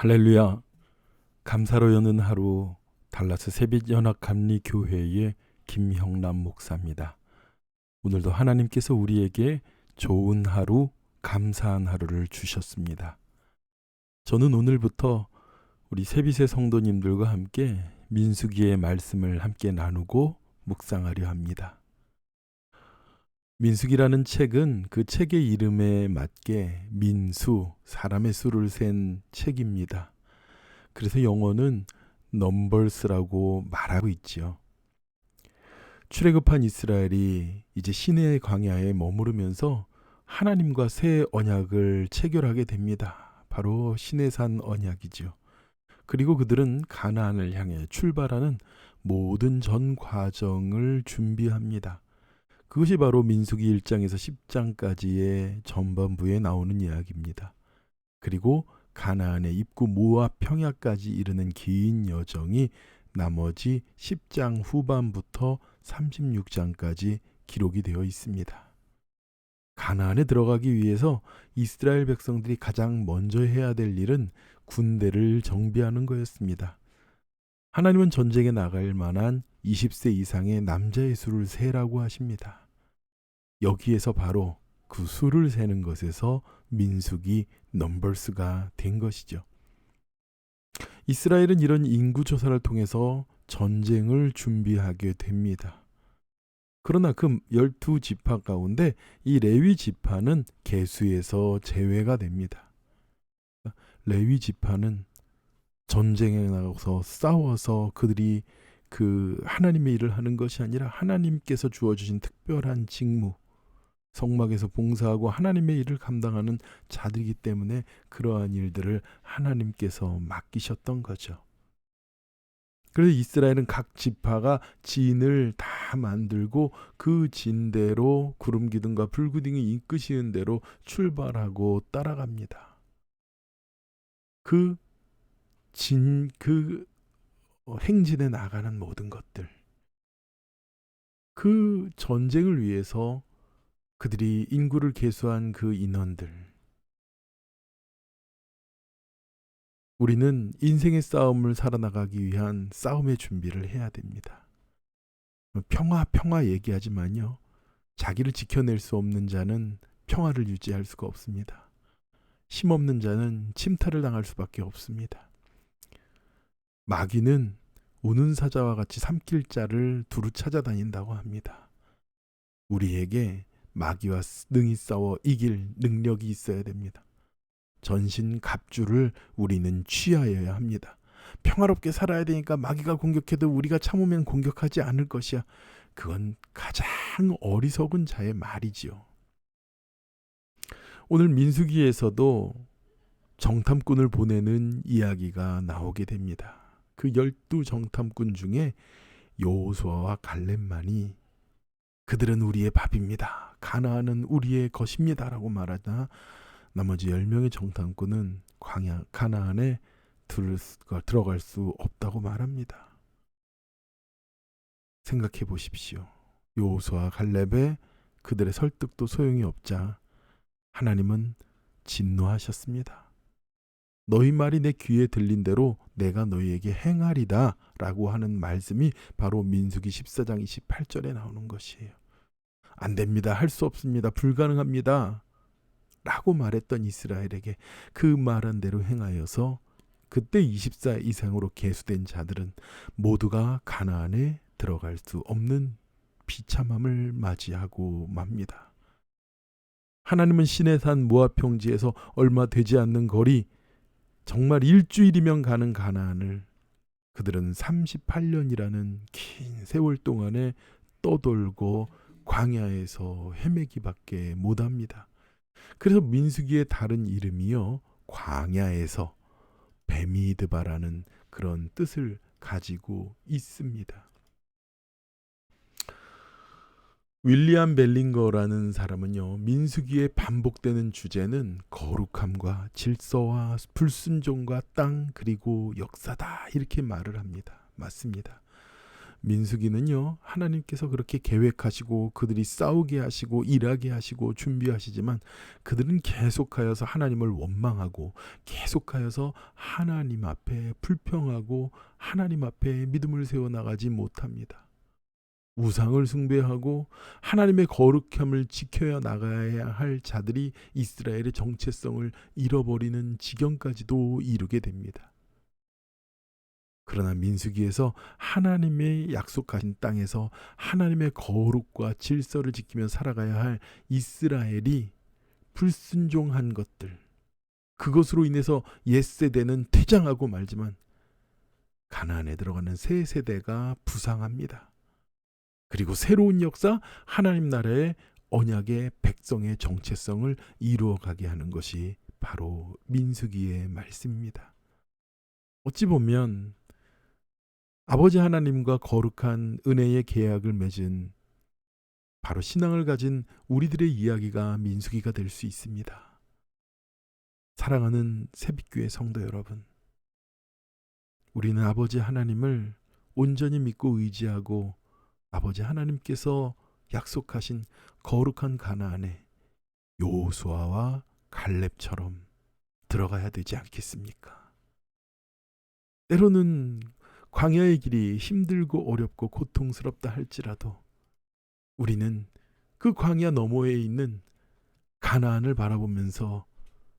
할렐루야. 감사로 여는 하루 달라스 새빛연합감리교회의 김형남 목사입니다. 오늘도 하나님께서 우리에게 좋은 하루, 감사한 하루를 주셨습니다. 저는 오늘부터 우리 새빛의 성도님들과 함께 민수기의 말씀을 함께 나누고 묵상하려 합니다. 민수기라는 책은 그 책의 이름에 맞게 민수, 사람의 수를 센 책입니다. 그래서 영어는 넘버스라고 말하고 있지요. 출애굽한 이스라엘이 이제 시내의 광야에 머무르면서 하나님과 새 언약을 체결하게 됩니다. 바로 시내산 언약이지요. 그리고 그들은 가나안을 향해 출발하는 모든 전 과정을 준비합니다. 그것이 바로 민수기 1장에서 10장까지의 전반부에 나오는 이야기입니다. 그리고 가나안의 입구 모압 평야까지 이르는 긴 여정이 나머지 10장 후반부터 36장까지 기록이 되어 있습니다. 가나안에 들어가기 위해서 이스라엘 백성들이 가장 먼저 해야 될 일은 군대를 정비하는 거였습니다. 하나님은 전쟁에 나갈 만한 20세 이상의 남자의 수를 세라고 하십니다. 여기에서 바로 그 수를 세는 것에서 민수기 넘버스가 된 것이죠. 이스라엘은 이런 인구 조사를 통해서 전쟁을 준비하게 됩니다. 그러나 그 12지파 가운데 이 레위 지파는 계수에서 제외가 됩니다. 레위 지파는 전쟁에 나가서 싸워서 그들이 그 하나님의 일을 하는 것이 아니라 하나님께서 주어주신 특별한 직무, 성막에서 봉사하고 하나님의 일을 감당하는 자들이기 때문에 그러한 일들을 하나님께서 맡기셨던 거죠. 그래서 이스라엘은 각 지파가 진을 다 만들고 그 진대로 구름 기둥과 불 기둥이 이끄시는 대로 출발하고 따라갑니다. 그 행진에 나가는 모든 것들, 그 전쟁을 위해서 그들이 인구를 계수한 그 인원들, 우리는 인생의 싸움을 살아나가기 위한 싸움의 준비를 해야 됩니다. 평화 얘기하지만요, 자기를 지켜낼 수 없는 자는 평화를 유지할 수가 없습니다. 힘없는 자는 침탈을 당할 수밖에 없습니다. 마귀는 우는 사자와 같이 삼킬 자를 두루 찾아다닌다고 합니다. 우리에게 마귀와 능히 싸워 이길 능력이 있어야 됩니다. 전신 갑주를 우리는 취하여야 합니다. 평화롭게 살아야 되니까 마귀가 공격해도 우리가 참으면 공격하지 않을 것이야. 그건 가장 어리석은 자의 말이지요. 오늘 민수기에서도 정탐꾼을 보내는 이야기가 나오게 됩니다. 그 12정탐꾼 중에 여호수아와 갈렙만이 그들은 우리의 밥입니다, 가나안은 우리의 것입니다 라고 말하자 나머지 10명의 정탐꾼은 광야 가나안에 들어갈 수 없다고 말합니다. 생각해 보십시오. 여호수아 갈렙의 그들의 설득도 소용이 없자 하나님은 진노하셨습니다. 너희 말이 내 귀에 들린 대로 내가 너희에게 행하리다 라고 하는 말씀이 바로 민수기 14장 28절에 나오는 것이에요. 안 됩니다, 할 수 없습니다, 불가능합니다 라고 말했던 이스라엘에게 그 말한 대로 행하여서 그때 24 이상으로 계수된 자들은 모두가 가나안에 들어갈 수 없는 비참함을 맞이하고 맙니다. 하나님은 시내산 모압 평지에서 얼마 되지 않는 거리, 정말 일주일이면 가는 가나안을 그들은 38년이라는 긴 세월 동안에 떠돌고 광야에서 헤매기밖에 못합니다. 그래서 민수기의 다른 이름이요, 광야에서 베미드바라는 그런 뜻을 가지고 있습니다. 윌리엄 벨링거라는 사람은요, 민수기에 반복되는 주제는 거룩함과 질서와 불순종과 땅 그리고 역사다 이렇게 말을 합니다. 맞습니다. 민수기는요, 하나님께서 그렇게 계획하시고 그들이 싸우게 하시고 일하게 하시고 준비하시지만 그들은 계속하여서 하나님을 원망하고 계속하여서 하나님 앞에 불평하고 하나님 앞에 믿음을 세워나가지 못합니다. 우상을 숭배하고 하나님의 거룩함을 지켜야 나가야 할 자들이 이스라엘의 정체성을 잃어버리는 지경까지도 이르게 됩니다. 그러나 민수기에서 하나님의 약속하신 땅에서 하나님의 거룩과 질서를 지키며 살아가야 할 이스라엘이 불순종한 것들, 그것으로 인해서 옛세대는 퇴장하고 말지만 가나안에 들어가는 새 세대가 부상합니다. 그리고 새로운 역사, 하나님 나라의 언약의 백성의 정체성을 이루어가게 하는 것이 바로 민수기의 말씀입니다. 어찌 보면 아버지 하나님과 거룩한 은혜의 계약을 맺은 바로 신앙을 가진 우리들의 이야기가 민수기가 될 수 있습니다. 사랑하는 새빛교회 성도 여러분, 우리는 아버지 하나님을 온전히 믿고 의지하고 아버지 하나님께서 약속하신 거룩한 가나안에 여호수아와 갈렙처럼 들어가야 되지 않겠습니까? 때로는 광야의 길이 힘들고 어렵고 고통스럽다 할지라도 우리는 그 광야 너머에 있는 가나안을 바라보면서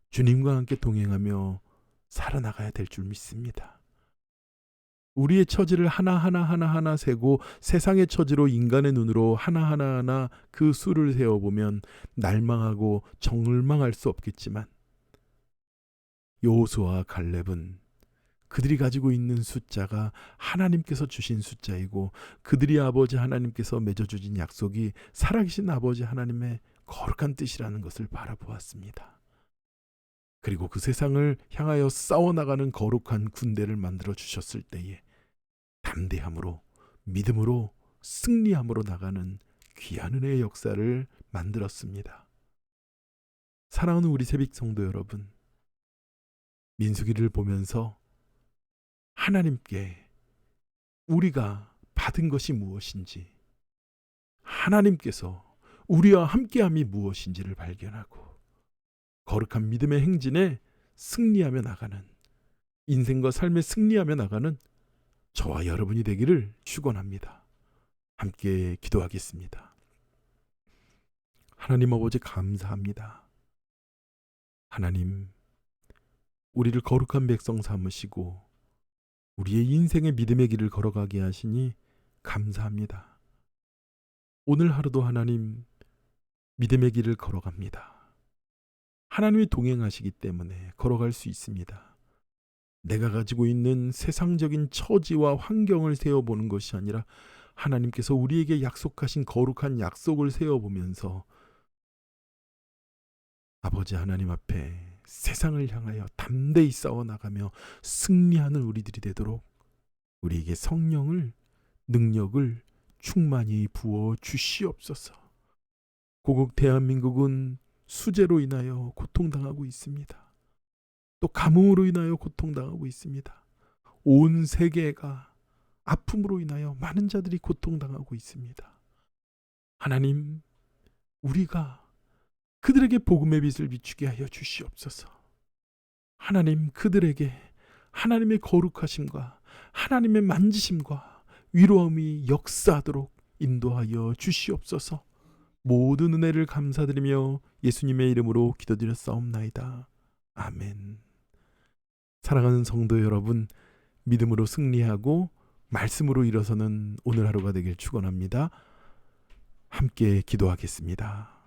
주님과 함께 동행하며 살아나가야 될 줄 믿습니다. 우리의 처지를 하나하나 세고 세상의 처지로 인간의 눈으로 하나하나 그 수를 세어보면 날망하고 정을망할 수 없겠지만 여호수아와 갈렙은 그들이 가지고 있는 숫자가 하나님께서 주신 숫자이고 그들이 아버지 하나님께서 맺어주신 약속이 살아계신 아버지 하나님의 거룩한 뜻이라는 것을 바라보았습니다. 그리고 그 세상을 향하여 싸워나가는 거룩한 군대를 만들어 주셨을 때에 담대함으로 믿음으로 승리함으로 나가는 귀한 은혜의 역사를 만들었습니다. 사랑하는 우리 새빛 성도 여러분, 민수기를 보면서 하나님께 우리가 받은 것이 무엇인지, 하나님께서 우리와 함께함이 무엇인지를 발견하고 거룩한 믿음의 행진에 승리하며 나가는, 인생과 삶에 승리하며 나가는 저와 여러분이 되기를 축원합니다. 함께 기도하겠습니다. 하나님 아버지 감사합니다. 하나님, 우리를 거룩한 백성 삼으시고 우리의 인생의 믿음의 길을 걸어가게 하시니 감사합니다. 오늘 하루도 하나님 믿음의 길을 걸어갑니다. 하나님이 동행하시기 때문에 걸어갈 수 있습니다. 내가 가지고 있는 세상적인 처지와 환경을 세워보는 것이 아니라 하나님께서 우리에게 약속하신 거룩한 약속을 세워보면서 아버지 하나님 앞에 세상을 향하여 담대히 싸워나가며 승리하는 우리들이 되도록 우리에게 성령을, 능력을 충만히 부어 주시옵소서. 고국 대한민국은 수재로 인하여 고통당하고 있습니다. 또 가뭄으로 인하여 고통당하고 있습니다. 온 세계가 아픔으로 인하여 많은 자들이 고통당하고 있습니다. 하나님, 우리가 그들에게 복음의 빛을 비추게 하여 주시옵소서. 하나님, 그들에게 하나님의 거룩하심과 하나님의 만지심과 위로함이 역사하도록 인도하여 주시옵소서. 모든 은혜를 감사드리며 예수님의 이름으로 기도드렸사옵나이다. 아멘. 사랑하는 성도 여러분, 믿음으로 승리하고 말씀으로 일어서는 오늘 하루가 되길 축원합니다. 함께 기도하겠습니다.